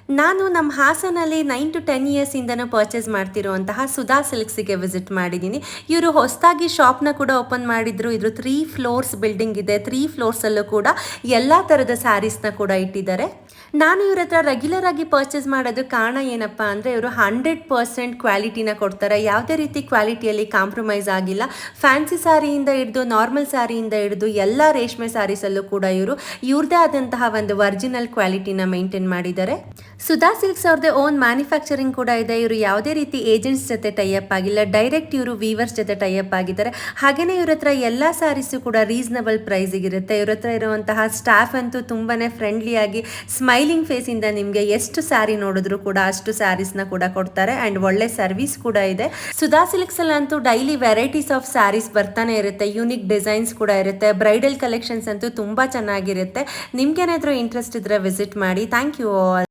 ನಾನು ನಮ್ಮ ಹಾಸನಲ್ಲಿ 9 to 10 ಇಯರ್ಸಿಂದನೂ purchase ಮಾಡ್ತಿರುವಂತಹ Sudha ಸಿಲ್ಕ್ಸಿಗೆ visit ಮಾಡಿದ್ದೀನಿ. ಇವರು ಹೊಸದಾಗಿ ಶಾಪ್ನ ಕೂಡ ಓಪನ್ ಮಾಡಿದ್ರು. ಇದ್ರ 3 ಫ್ಲೋರ್ಸ್ ಬಿಲ್ಡಿಂಗ್ ಇದೆ. 3 ಫ್ಲೋರ್ಸಲ್ಲೂ ಕೂಡ ಎಲ್ಲ ಥರದ ಸ್ಯಾರೀಸ್ನ ಕೂಡ ಇಟ್ಟಿದ್ದಾರೆ. ನಾನು ಇವ್ರ ಹತ್ರ ರೆಗ್ಯುಲರ್ ಆಗಿ ಪರ್ಚೇಸ್ ಮಾಡೋದು ಕಾರಣ ಏನಪ್ಪ ಅಂದರೆ ಇವರು 100% ಕ್ವಾಲಿಟಿನ ಕೊಡ್ತಾರೆ. ಯಾವುದೇ ರೀತಿ ಕ್ವಾಲಿಟಿಯಲ್ಲಿ ಕಾಂಪ್ರಮೈಸ್ ಆಗಿಲ್ಲ. ಫ್ಯಾನ್ಸಿ ಸ್ಯಾರಿಯಿಂದ ಹಿಡಿದು ನಾರ್ಮಲ್ ಸ್ಯಾರಿಯಿಂದ ಹಿಡಿದು ಎಲ್ಲ ರೇಷ್ಮೆ ಸ್ಯಾರೀಸಲ್ಲೂ ಕೂಡ ಇವ್ರದ್ದೇ ಆದಂತಹ ಒಂದು ಒರಿಜಿನಲ್ ಕ್ವಾಲಿಟಿನ ಮೇಂಟೈನ್ ಮಾಡಿದ್ದಾರೆ. ಸುಧಾ ಸಿಲ್ಕ್ಸ್ ಅವ್ರದ್ದೇ ಓನ್ ಮ್ಯಾನುಫ್ಯಾಕ್ಚರಿಂಗ್ ಕೂಡ ಇದೆ. ಇವರು ಯಾವುದೇ ರೀತಿ ಏಜೆಂಟ್ಸ್ ಜೊತೆ ಟೈಅಪ್ ಆಗಿಲ್ಲ. ಡೈರೆಕ್ಟ್ ಇವರು ವೀವರ್ಸ್ ಜೊತೆ ಟೈಅಪ್ ಆಗಿದ್ದಾರೆ. ಹಾಗೆಯೇ ಇವ್ರ ಹತ್ರ ಎಲ್ಲ ಸ್ಯಾರೀಸು ಕೂಡ ರೀಸನಬಲ್ ಪ್ರೈಸಿಗಿರುತ್ತೆ. ಇವ್ರ ಹತ್ರ ಇರುವಂತಹ ಸ್ಟಾಫ್ ಅಂತೂ ತುಂಬಾ ಫ್ರೆಂಡ್ಲಿಯಾಗಿ ಸ್ಮೈಲಿಂಗ್ ಫೇಸಿಂದ ನಿಮಗೆ ಎಷ್ಟು ಸ್ಯಾರಿ ನೋಡಿದ್ರು ಕೂಡ ಅಷ್ಟು ಸ್ಯಾರೀಸ್ನ ಕೂಡ ಕೊಡ್ತಾರೆ. ಆ್ಯಂಡ್ ಒಳ್ಳೆ ಸರ್ವಿಸ್ ಕೂಡ ಇದೆ. ಸುಧಾ ಸಿಲ್ಕ್ಸಲ್ಲಿ ಅಂತೂ ಡೈಲಿ ವೆರೈಟೀಸ್ ಆಫ್ ಸ್ಯಾರೀಸ್ ಬರ್ತಾನೆ ಇರುತ್ತೆ. ಯೂನಿಕ್ ಡಿಸೈನ್ಸ್ ಕೂಡ ಇರುತ್ತೆ. ಬ್ರೈಡಲ್ ಕಲೆಕ್ಷನ್ಸ್ ಅಂತೂ ತುಂಬ ಚೆನ್ನಾಗಿರುತ್ತೆ. ನಿಮ್ಗೇನಾದರೂ ಇಂಟ್ರೆಸ್ಟ್ ಇದ್ದರೆ ವಿಸಿಟ್ ಮಾಡಿ. Thank you all.